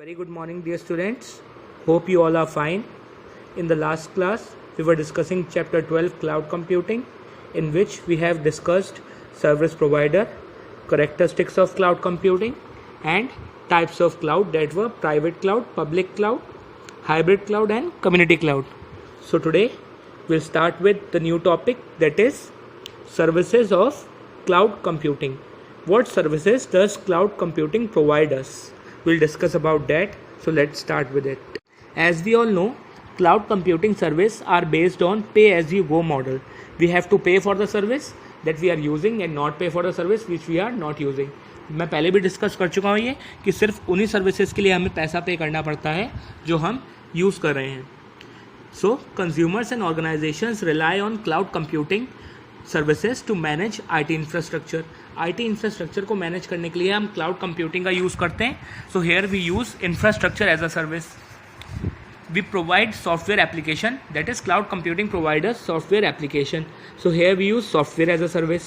Very good morning, dear students. Hope you all are fine. In the last class, we were discussing chapter 12 cloud computing, in which we have discussed service provider, characteristics of cloud computing, and types of cloud that were private cloud, public cloud, hybrid cloud, and community cloud. So today, we'll start with the new topic, that is services of cloud computing. What services does cloud computing provide us? We'll discuss about that. So let's start with it. As we all know, cloud computing service are based on pay as you go model. We have to pay for the service that we are using and not pay for the service which we are not using. मैं पहले भी discuss कर चुका हूँ ये कि सिर्फ उन्हीं सर्विसेज के लिए हमें पैसा पे करना पड़ता है जो हम यूज़ कर रहे हैं. So consumers and organizations rely on cloud computing services to manage IT infrastructure. IT infrastructure को मैनेज करने के लिए हम क्लाउड कंप्यूटिंग का यूज़ करते हैं. So here we use infrastructure as a service. We provide software application, that is cloud computing providers software application. So here we use software as a service,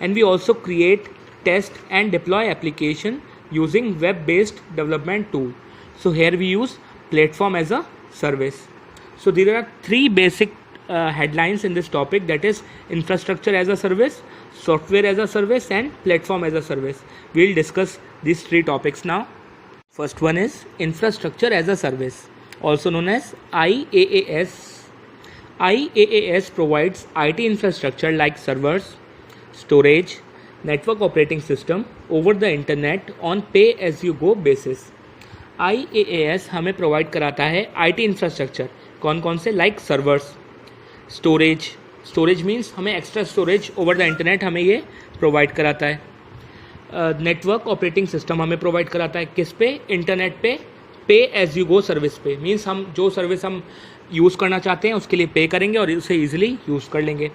and we also create, test and deploy application using web-based development tool. So here we use platform as a service. So there are three basic headlines in this topic, that is infrastructure as a service, software as a service, and platform as a service. We'll discuss these three topics now. First one is infrastructure as a service, also known as IaaS. IaaS provides IT infrastructure like servers, storage, network operating system over the internet on pay as you go basis. IaaS हमें provide कराता है IT infrastructure. कौन कौन से? Like servers, storage means हमें extra storage over the internet हमें ये provide कराता है. नेटवर्क ऑपरेटिंग सिस्टम हमें प्रोवाइड कराता है किस पे? इंटरनेट पे एज यू गो सर्विस पे. मीन्स हम जो सर्विस हम यूज़ करना चाहते हैं उसके लिए पे करेंगे और उसे ईजिली यूज़ कर लेंगे.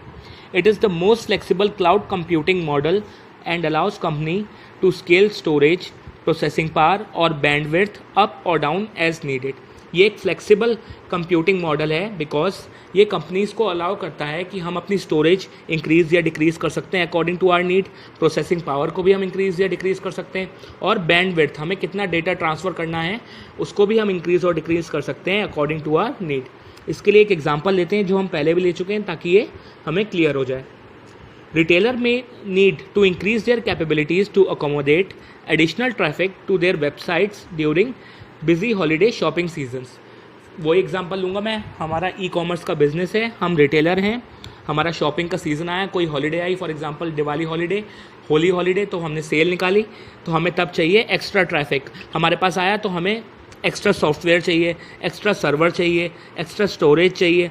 It is the most flexible cloud computing model and allows company to scale storage, processing power और बैंडविड्थ अप और डाउन एज नीडेड. ये एक फ्लेक्सिबल कंप्यूटिंग मॉडल है बिकॉज ये कंपनीज़ को अलाउ करता है कि हम अपनी स्टोरेज इंक्रीज़ या डिक्रीज़ कर सकते हैं according to our need. Processing power को भी हम इंक्रीज़ या डिक्रीज़ कर सकते हैं, और बैंडविड्थ हमें कितना डेटा ट्रांसफ़र करना है उसको भी हम इंक्रीज़ और डिक्रीज़ कर सकते हैं अकॉर्डिंग टू आवर नीड. इसके लिए एक एग्जाम्पल लेते हैं जो हम पहले भी ले चुके हैं ताकि ये हमें क्लियर हो जाए. Retailer may need to increase their capabilities to accommodate additional traffic to their websites during busy holiday shopping seasons. वो एग्जांपल लूँगा मैं. हमारा ई कॉमर्स का बिजनेस है, हम रिटेलर हैं, हमारा शॉपिंग का सीज़न आया, कोई holiday I, for example Diwali holiday, Holi holiday, तो हमने सेल निकाली, तो हमें तब चाहिए एक्स्ट्रा ट्रैफिक. हमारे पास आया तो हमें एक्स्ट्रा सॉफ्टवेयर चाहिए, एक्स्ट्रा सर्वर चाहिए, एक्स्ट्रा स्टोरेज चाहिए.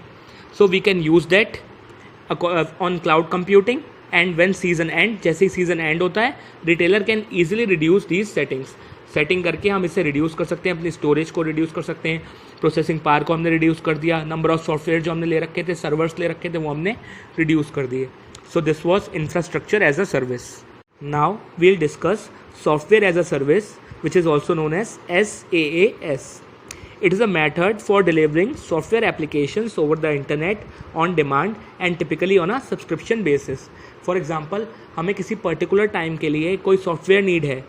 So we can use that on cloud computing. And when season end, जैसे ही सीजन एंड होता है, retailer can easily reduce these setting करके हम इसे रिड्यूस कर सकते हैं, अपनी स्टोरेज को रिड्यूस कर सकते हैं, प्रोसेसिंग पावर को हमने रिड्यूस कर दिया, नंबर ऑफ सॉफ्टवेयर जो हमने ले रखे थे, सर्वर्स ले रखे थे, वो हमने रिड्यूस कर दिए. So this was infrastructure as a service. Now we'll discuss software as a service which is also known as SaaS. It is a method for delivering software applications over the internet on demand and typically on a subscription basis. For example, हमें किसी particular time के लिए कोई software need है,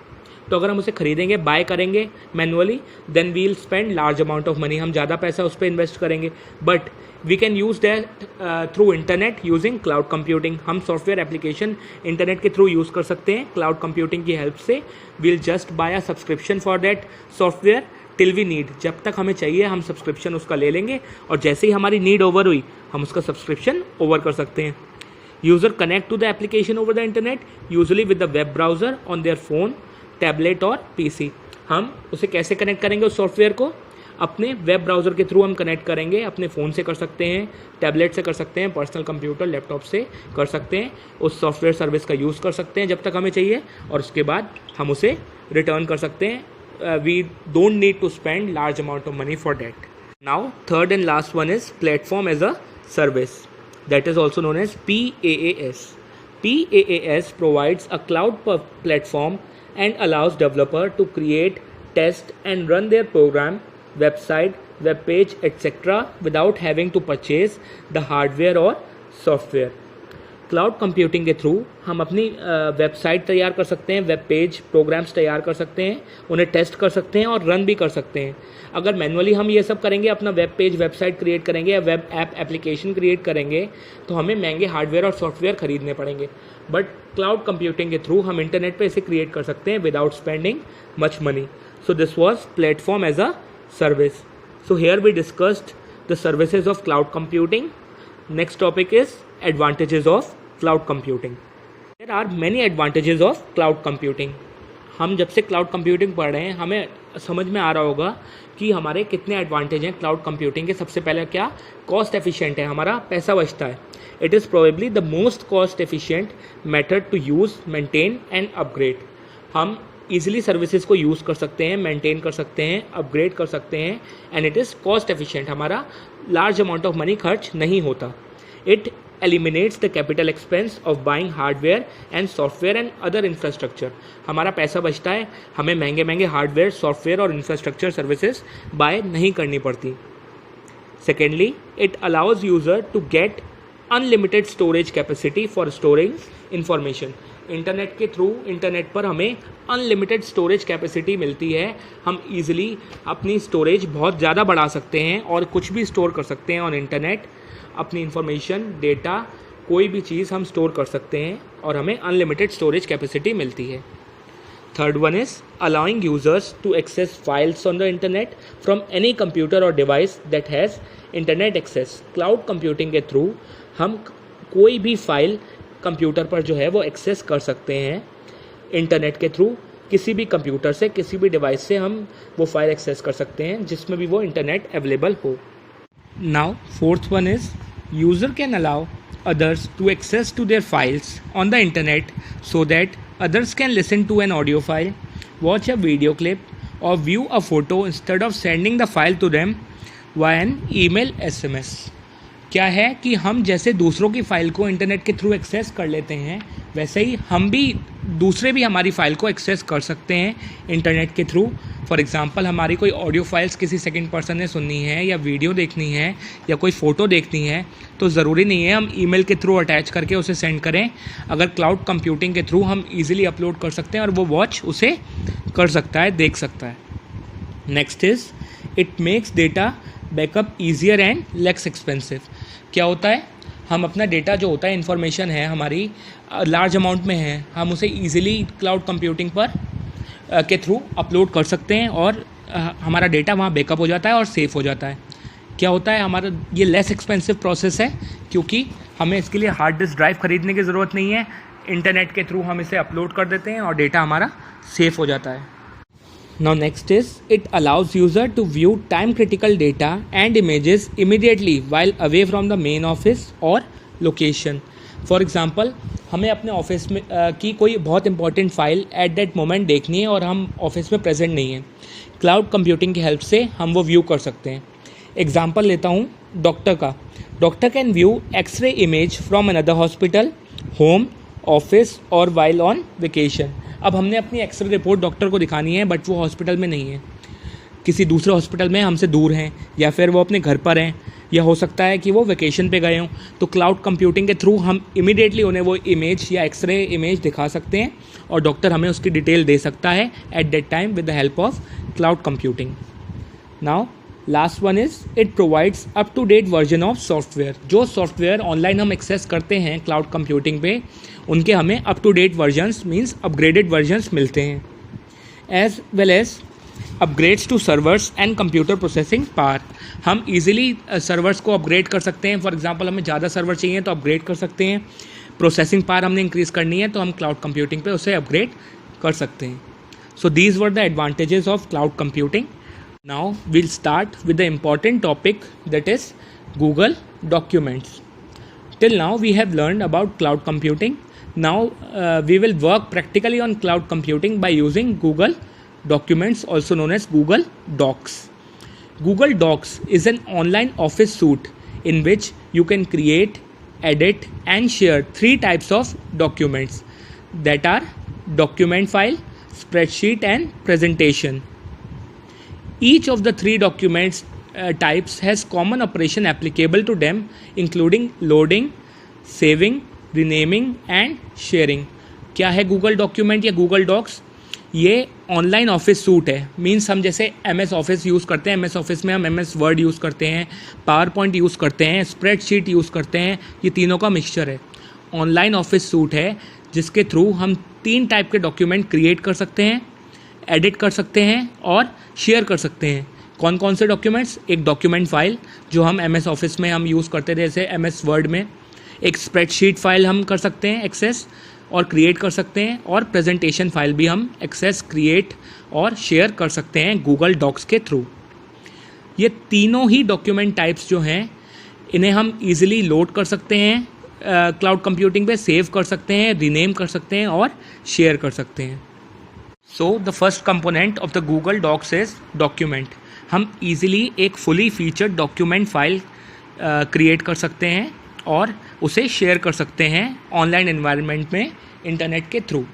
तो अगर हम उसे खरीदेंगे, बाय करेंगे manually, then we will spend large amount of money. हम ज़्यादा पैसा उस पर इन्वेस्ट करेंगे. But we can use that through internet using cloud computing. हम सॉफ्टवेयर एप्लीकेशन इंटरनेट के थ्रू यूज़ कर सकते हैं क्लाउड कंप्यूटिंग की हेल्प से. We'll just buy a subscription for that software till we need. जब तक हमें चाहिए हम सब्सक्रिप्शन उसका ले लेंगे, और जैसे ही हमारी नीड ओवर हुई हम उसका सब्सक्रिप्शन ओवर कर सकते हैं. User connect to the application over the internet usually with the web browser on their phone, tablet और PC. हम उसे कैसे कनेक्ट करेंगे उस सॉफ्टवेयर को? अपने वेब ब्राउज़र के थ्रू हम कनेक्ट करेंगे. अपने फ़ोन से कर सकते हैं, टैबलेट से कर सकते हैं, पर्सनल कंप्यूटर लैपटॉप से कर सकते हैं. उस सॉफ्टवेयर सर्विस का यूज़ कर सकते हैं जब तक हमें चाहिए, और उसके बाद हम उसे रिटर्न कर सकते हैं. We don't need to spend large amount of money for that. Now third and last one is platform as a service, that is also known as PaaS. PaaS provides a cloud platform and allows developer to create, test and run their program, website, web page, etc. without having to purchase the hardware or software. Cloud computing के through हम अपनी website तैयार कर सकते हैं, web page, programmes तैयार कर सकते हैं, उन्हें टेस्ट कर सकते हैं और रन भी कर सकते हैं। अगर मैनुअली हम ये सब करेंगे, अपना वेब पेज, वेबसाइट क्रिएट करेंगे या वेब ऐप एप्लीकेशन क्रिएट करेंगे, तो हमें महंगे हार्डवेयर और सॉफ्टवेयर खरीदने पड़ेंगे। बट क्लाउड कंप्यूटिंग के थ्रू हम इंटरनेट पर इसे क्रिएट कर सकते हैं without spending much money. So this was platform as a service. So here we discussed the services of cloud computing. Next topic is advantages of cloud computing. There are many advantages of cloud computing. हम जब से cloud computing पढ़ रहे हैं हमें समझ में आ रहा होगा कि हमारे कितने एडवांटेज हैं cloud computing के। सबसे पहले क्या, कॉस्ट एफिशिएंट है, हमारा पैसा बचता है। It is probably the most cost efficient method to use, maintain and upgrade. हम ईजिली सर्विसेज को यूज़ कर सकते हैं, मेंटेन कर सकते हैं, अपग्रेड कर सकते हैं and it is cost efficient, हमारा लार्ज अमाउंट ऑफ मनी खर्च नहीं होता। It eliminates the capital expense of buying hardware and software and other infrastructure. हमारा पैसा बचता है, हमें महंगे महंगे हार्डवेयर, सॉफ्टवेयर और इंफ्रास्ट्रक्चर सर्विसेज बाय नहीं करनी पड़ती। Secondly, it allows user to get unlimited storage capacity for storing information. Internet के थ्रू, इंटरनेट पर हमें अनलिमिटेड स्टोरेज कैपेसिटी मिलती है। हम ईजिली अपनी स्टोरेज बहुत ज़्यादा बढ़ा सकते हैं और कुछ भी स्टोर कर सकते हैं ऑन इंटरनेट। अपनी इंफॉर्मेशन, डेटा, कोई भी चीज़ हम स्टोर कर सकते हैं और हमें अनलिमिटेड स्टोरेज कैपेसिटी मिलती है। Third one is allowing users to access files on the internet from any computer और device that has internet access. Cloud computing के थ्रू हम कोई भी फाइल कंप्यूटर पर जो है वो एक्सेस कर सकते हैं इंटरनेट के थ्रू। किसी भी कंप्यूटर से, किसी भी डिवाइस से हम वो फाइल एक्सेस कर सकते हैं जिसमें भी वो इंटरनेट अवेलेबल हो। Now fourth one is user can allow others to access to their files on the internet so that others can listen to an audio file, watch a video clip or view a photo instead of sending the file to them via an email, SMS. क्या है कि हम जैसे दूसरों की file को internet के through access कर लेते हैं, वैसे ही हम भी दूसरे भी हमारी फ़ाइल को एक्सेस कर सकते हैं इंटरनेट के थ्रू। फॉर एग्ज़ाम्पल, हमारी कोई ऑडियो फाइल्स किसी सेकंड पर्सन ने सुननी है या वीडियो देखनी है या कोई फ़ोटो देखनी है, तो ज़रूरी नहीं है हम ईमेल के थ्रू अटैच करके उसे सेंड करें। अगर क्लाउड कंप्यूटिंग के थ्रू हम ईजिली अपलोड कर सकते हैं और वो वॉच उसे कर सकता है, देख सकता है। Next is it makes data backup easier and less expensive. क्या होता है, हम अपना डेटा जो होता है, इन्फॉर्मेशन है हमारी, लार्ज अमाउंट में है, हम उसे ईजिली क्लाउड कंप्यूटिंग पर के थ्रू अपलोड कर सकते हैं और हमारा डेटा वहाँ बैकअप हो जाता है और सेफ़ हो जाता है। क्या होता है, हमारा ये लेस एक्सपेंसिव प्रोसेस है क्योंकि हमें इसके लिए हार्ड डिस्क ड्राइव खरीदने की ज़रूरत नहीं है। इंटरनेट के थ्रू हम इसे अपलोड कर देते हैं और डेटा हमारा सेफ़ हो जाता है। Now next is it allows user to view time critical data and images immediately while away from the main office or location. For example, हमें अपने ऑफिस में की कोई बहुत important file at that moment देखनी है और हम ऑफिस में प्रेजेंट नहीं हैं। क्लाउड कंप्यूटिंग की हेल्प से हम वो व्यू कर सकते हैं। एग्जाम्पल लेता हूँ डॉक्टर का। Doctor can view x-ray image from another hospital, home, office और वाइल ऑन वेकेशन। अब हमने अपनी एक्सरे रिपोर्ट डॉक्टर को दिखानी है बट वो हॉस्पिटल में नहीं है, किसी दूसरे हॉस्पिटल में हमसे दूर हैं या फिर वो अपने घर पर हैं या हो सकता है कि वो वेकेशन पे गए हों। तो क्लाउड कंप्यूटिंग के थ्रू हम इमीडिएटली उन्हें वो इमेज या एक्सरे इमेज दिखा सकते हैं और डॉक्टर हमें उसकी डिटेल दे सकता है at that time with the help of cloud computing. Now last one is it provides up to date version of software. जो सॉफ्टवेयर ऑनलाइन हम एक्सेस करते हैं क्लाउड कंप्यूटिंग पे, उनके हमें up to date versions means upgraded versions मिलते हैं, as well as upgrades to servers and computer processing power. हम इजीली सर्वर्स को अपग्रेड कर सकते हैं। फॉर एग्जांपल, हमें ज़्यादा सर्वर चाहिए तो अपग्रेड कर सकते हैं। प्रोसेसिंग पावर हमने इंक्रीज़ करनी है तो हम क्लाउड कंप्यूटिंग पे उसे अपग्रेड कर सकते हैं। सो these were the advantages of cloud computing. Now we'll start with the important topic, that is Google Documents. Till now we have learned about cloud computing. Now we will work practically on cloud computing by using Google Documents, also known as Google Docs. Google Docs is an online office suite in which you can create, edit and share 3 types of documents, that are document file, spreadsheet and presentation. Each of the 3 documents types has common operation applicable to them, including loading, saving, renaming and sharing. क्या है Google document या Google docs? ये online office suit है। Means हम जैसे MS office use करते हैं, MS office में हम MS वर्ड यूज़ करते हैं, पावर पॉइंट यूज़ करते हैं, स्प्रेडशीट यूज़ करते हैं, ये तीनों का मिक्सचर है। ऑनलाइन ऑफिस सूट है जिसके थ्रू हम 3 टाइप के डॉक्यूमेंट क्रिएट कर सकते हैं, एडिट कर सकते हैं और शेयर कर सकते हैं। कौन कौन से डॉक्यूमेंट्स? एक डॉक्यूमेंट फाइल जो हम MS ऑफिस में हम यूज़ करते थे जैसे MS वर्ड में, एक स्प्रेडशीट फाइल हम कर सकते हैं एक्सेस और क्रिएट कर सकते हैं, और प्रेजेंटेशन फाइल भी हम एक्सेस, क्रिएट और शेयर कर सकते हैं गूगल डॉक्स के थ्रू। ये तीनों ही डॉक्यूमेंट टाइप्स जो हैं इन्हें हम इजीली लोड कर सकते हैं, क्लाउड कंप्यूटिंग पे सेव कर सकते हैं, रीनेम कर सकते हैं और शेयर कर सकते हैं। So the first component of the Google Docs is document. हम इजीली एक fully featured document file create कर सकते हैं और उसे शेयर कर सकते हैं ऑनलाइन एनवायरनमेंट में इंटरनेट के through.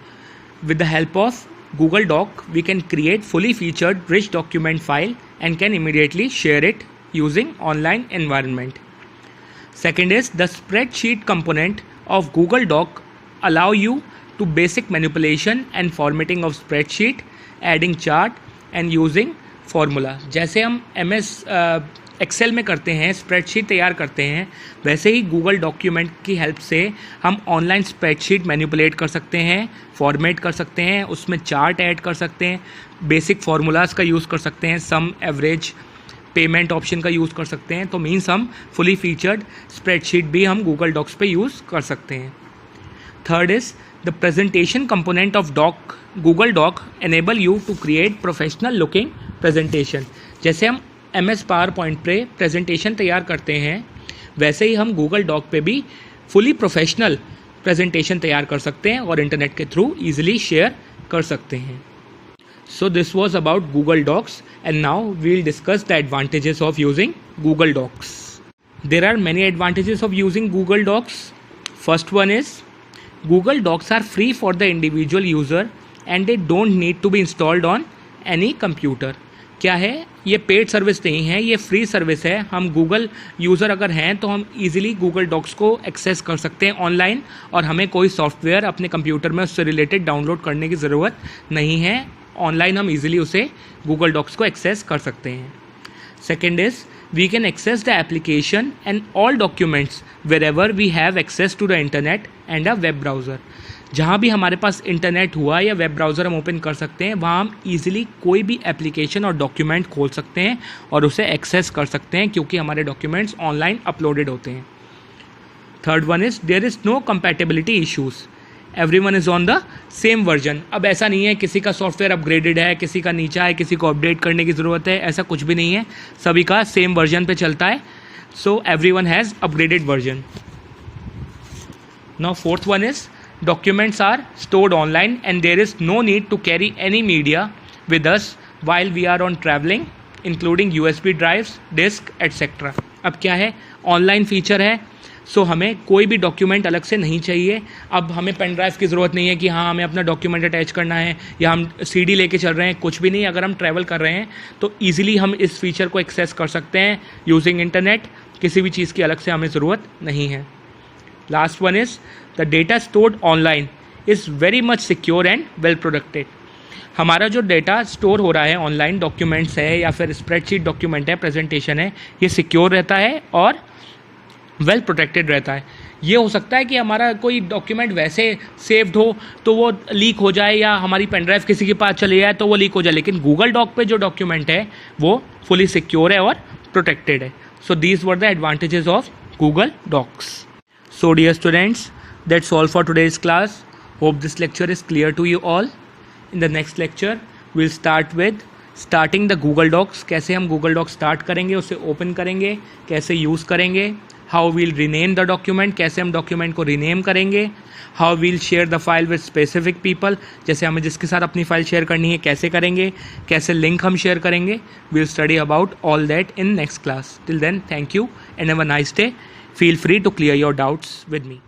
With the help of Google Doc we can create fully featured rich document file and can immediately share it using online environment. Second is the spreadsheet component of Google Doc allow you to basic manipulation and formatting of spreadsheet, adding chart and using formula. जैसे हम MS Excel में करते हैं, spreadsheet तैयार करते हैं, वैसे ही Google document की हेल्प से हम ऑनलाइन स्प्रेडशीट मैनिपुलेट कर सकते हैं, फॉर्मेट कर सकते हैं, उसमें चार्ट ऐड कर सकते हैं, बेसिक फार्मूलाज का यूज़ कर सकते हैं, सम, एवरेज, पेमेंट ऑप्शन का यूज़ कर सकते हैं. तो मीन्स हम फुली फीचर्ड स्प्रेडशीट भी हम गूगल डॉक्स पे यूज़ कर सकते हैं. Third is the presentation component of Doc. Google Doc enable you to create professional looking presentation. जैसे हम MS पावर पॉइंट पे प्रेजेंटेशन तैयार करते हैं, वैसे ही हम गूगल डॉक पे भी फुली प्रोफेशनल प्रेजेंटेशन तैयार कर सकते हैं और इंटरनेट के थ्रू ईजिली शेयर कर सकते हैं. So this was about Google Docs, and now we'll discuss the advantages of using Google Docs. There are many advantages of using Google Docs. First one is Google Docs are free for the individual user and they don't need to be installed on any computer. क्या है, ये paid service नहीं है, ये free service है. हम Google user अगर हैं तो हम इजीली गूगल डॉक्स को एक्सेस कर सकते हैं ऑनलाइन, और हमें कोई सॉफ्टवेयर अपने कंप्यूटर में उससे रिलेटेड डाउनलोड करने की ज़रूरत नहीं है. ऑनलाइन हम इजीली उसे गूगल डॉक्स को एक्सेस कर सकते हैं. Second is we can access the application and all documents wherever we have access to the internet and a web browser. जहाँ भी हमारे पास इंटरनेट हुआ या वेब ब्राउज़र हम ओपन कर सकते हैं, वहाँ हम ईजिली कोई भी एप्लीकेशन और डॉक्यूमेंट खोल सकते हैं और उसे एक्सेस कर सकते हैं, क्योंकि हमारे डॉक्यूमेंट्स ऑनलाइन अपलोडेड होते हैं. Third one is there is no compatibility issues. Everyone is on the same version. अब ऐसा नहीं है किसी का सॉफ्टवेयर अपग्रेडेड है, किसी का नीचा है, किसी को अपडेट करने की ज़रूरत है, ऐसा कुछ भी नहीं है. सभी का सेम वर्जन पे चलता है. So everyone has upgraded version. Now fourth one is documents are stored online and there is no need to carry any media with us while we are on traveling, including USB drives, disk, etc. अब क्या है, online feature है, सो हमें कोई भी document अलग से नहीं चाहिए. अब हमें पेन ड्राइव की ज़रूरत नहीं है कि हाँ हमें अपना डॉक्यूमेंट अटैच करना है या हम CD लेके चल रहे हैं, कुछ भी नहीं. अगर हम ट्रैवल कर रहे हैं तो ईजिली हम इस फीचर को एक्सेस कर सकते हैं यूजिंग इंटरनेट. किसी भी चीज़ की अलग से हमें ज़रूरत नहीं है. Last one is the data stored online is very much secure and well protected. हमारा जो डेटा स्टोर हो रहा है ऑनलाइन, डॉक्यूमेंट्स है या फिर स्प्रेडशीट डॉक्यूमेंट है, प्रेजेंटेशन है, ये सिक्योर रहता है और वेल प्रोटेक्टेड रहता है. ये हो सकता है कि हमारा कोई डॉक्यूमेंट वैसे सेव्ड हो तो वो लीक हो जाए, या हमारी पेन ड्राइव किसी के पास चली जाए तो वो लीक हो जाए, लेकिन गूगल डॉक पे जो डॉक्यूमेंट है वो फुली सिक्योर है और प्रोटेक्टेड है. So these were the advantages of Google Docs. So dear students, that's all for today's class. Hope this lecture is clear to you all. In the next lecture, we'll start with starting the Google Docs. कैसे हम Google Docs start करेंगे, उसे open करेंगे, कैसे use करेंगे, how we'll rename the document, कैसे हम document को rename करेंगे, how we'll share the file with specific people, जैसे हमें जिसके साथ अपनी फाइल शेयर करनी है कैसे करेंगे, कैसे लिंक हम शेयर करेंगे. We'll study about all that in next class. Till then, thank you and have a nice day. Feel free to clear your doubts with me.